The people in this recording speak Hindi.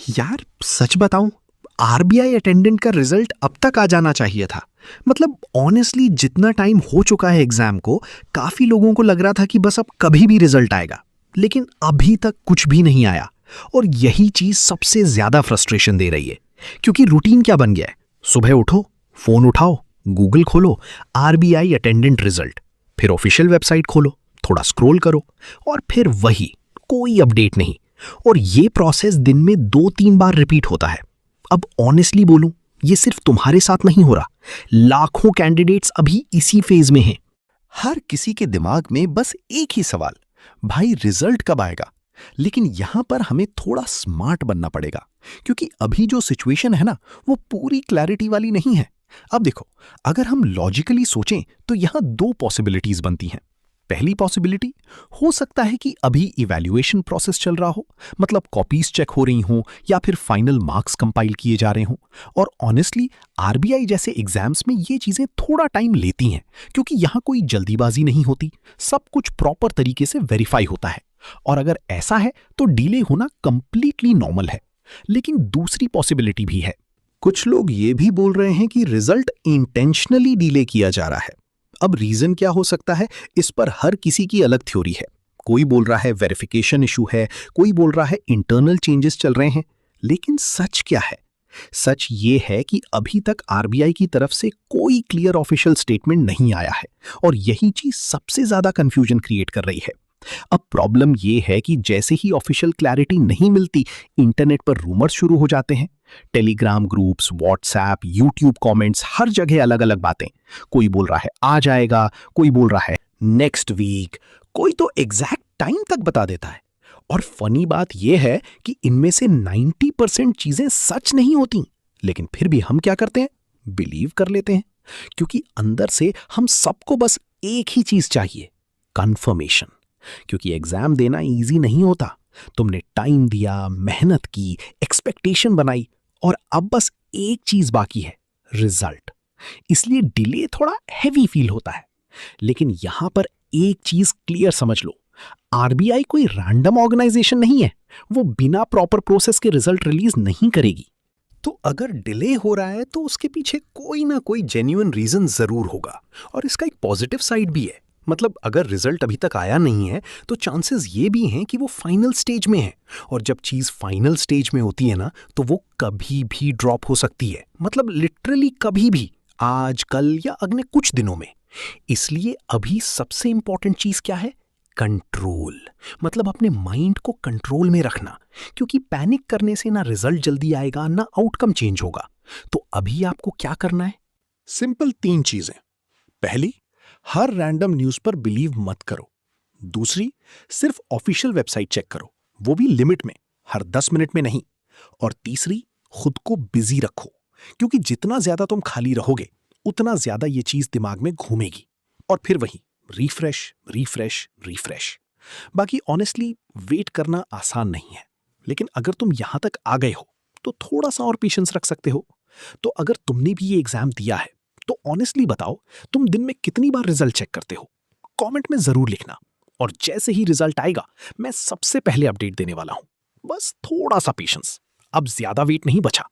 यार सच बताऊं, आरबीआई अटेंडेंट का रिजल्ट अब तक आ जाना चाहिए था। मतलब ऑनेस्टली जितना टाइम हो चुका है एग्जाम को, काफी लोगों को लग रहा था कि बस अब कभी भी रिजल्ट आएगा, लेकिन अभी तक कुछ भी नहीं आया। और यही चीज सबसे ज्यादा फ्रस्ट्रेशन दे रही है, क्योंकि रूटीन क्या बन गया है? सुबह उठो, फोन उठाओ, गूगल खोलो, आरबीआई अटेंडेंट रिजल्ट, फिर ऑफिशियल वेबसाइट खोलो, थोड़ा स्क्रॉल करो, और फिर वही, कोई अपडेट नहीं। और ये प्रोसेस दिन में 2-3 बार रिपीट होता है। अब ऑनेस्टली बोलूं, ये सिर्फ तुम्हारे साथ नहीं हो रहा, लाखों कैंडिडेट्स अभी इसी फेज में हैं। हर किसी के दिमाग में बस एक ही सवाल, भाई रिजल्ट कब आएगा। लेकिन यहां पर हमें थोड़ा स्मार्ट बनना पड़ेगा, क्योंकि अभी जो सिचुएशन है ना, वो पूरी क्लैरिटी वाली नहीं है। अब देखो, अगर हम लॉजिकली सोचें तो यहां दो पॉसिबिलिटीज बनती हैं। पहली पॉसिबिलिटी, हो सकता है कि अभी इवैल्यूएशन प्रोसेस चल रहा हो, मतलब कॉपीज चेक हो रही हों या फिर फाइनल मार्क्स कंपाइल किए जा रहे हों। और ऑनेस्टली आरबीआई जैसे एग्जाम्स में ये चीजें थोड़ा टाइम लेती हैं, क्योंकि यहां कोई जल्दीबाजी नहीं होती, सब कुछ प्रॉपर तरीके से वेरीफाई होता है। और अगर ऐसा है तो डिले होना कंप्लीटली नॉर्मल है। लेकिन दूसरी पॉसिबिलिटी भी है। कुछ लोग ये भी बोल रहे हैं कि रिजल्ट इंटेंशनली डिले किया जा रहा है। अब रीजन क्या हो सकता है, इस पर हर किसी की अलग थ्योरी है। कोई बोल रहा है वेरिफिकेशन इशू है, कोई बोल रहा है इंटरनल चेंजेस चल रहे हैं। लेकिन सच क्या है? सच ये है कि अभी तक आरबीआई की तरफ से कोई क्लियर ऑफिशियल स्टेटमेंट नहीं आया है, और यही चीज सबसे ज्यादा कंफ्यूजन क्रिएट कर रही है। अब प्रॉब्लम यह है कि जैसे ही ऑफिशियल क्लैरिटी नहीं मिलती, इंटरनेट पर रूमर्स शुरू हो जाते हैं। Telegram groups, WhatsApp, YouTube comments, हर जगह अलग अलग बातें। कोई बोल रहा है आ जाएगा, कोई बोल रहा है नेक्स्ट वीक, कोई तो एग्जैक्ट टाइम तक बता देता है। और फनी बात यह है कि इनमें से 90% चीजें सच नहीं होती, लेकिन फिर भी हम क्या करते हैं? बिलीव कर लेते हैं, क्योंकि अंदर से हम सबको बस एक ही चीज चाहिए, कंफर्मेशन। क्योंकि एग्जाम देना इजी नहीं होता। तुमने टाइम दिया, मेहनत की, एक्सपेक्टेशन बनाई, और अब बस एक चीज बाकी है, रिजल्ट। इसलिए डिले थोड़ा हैवी फील होता है। लेकिन यहां पर एक चीज क्लियर समझ लो, आरबीआई कोई रैंडम ऑर्गेनाइजेशन नहीं है। वो बिना प्रॉपर प्रोसेस के रिजल्ट रिलीज नहीं करेगी। तो अगर डिले हो रहा है तो उसके पीछे कोई ना कोई जेन्युइन रीजन जरूर होगा। और इसका एक पॉजिटिव साइड भी है। मतलब अगर रिजल्ट अभी तक आया नहीं है तो चांसेस ये भी हैं कि वो फाइनल स्टेज में है। और जब चीज फाइनल स्टेज में होती है ना, तो वो कभी भी ड्रॉप हो सकती है। मतलब लिटरली कभी भी, आज, कल या अगले कुछ दिनों में। इसलिए अभी सबसे इंपॉर्टेंट चीज क्या है? कंट्रोल। मतलब अपने माइंड को कंट्रोल में रखना, क्योंकि पैनिक करने से ना रिजल्ट जल्दी आएगा, ना आउटकम चेंज होगा। तो अभी आपको क्या करना है? सिंपल 3 चीजें। पहली, हर रैंडम न्यूज पर बिलीव मत करो। दूसरी, सिर्फ ऑफिशियल वेबसाइट चेक करो, वो भी लिमिट में, हर 10 मिनट में नहीं। और तीसरी, खुद को बिजी रखो, क्योंकि जितना ज्यादा तुम खाली रहोगे, उतना ज्यादा ये चीज दिमाग में घूमेगी। और फिर वही रिफ्रेश रिफ्रेश रिफ्रेश। बाकी ऑनेस्टली वेट करना आसान नहीं है, लेकिन अगर तुम यहां तक आ गए हो तो थोड़ा सा और पेशेंस रख सकते हो। तो अगर तुमने भी ये एग्जाम दिया है तो ऑनेस्टली बताओ, तुम दिन में कितनी बार रिजल्ट चेक करते हो? कमेंट में जरूर लिखना। और जैसे ही रिजल्ट आएगा, मैं सबसे पहले अपडेट देने वाला हूं। बस थोड़ा सा पेशेंस, अब ज्यादा वेट नहीं बचा।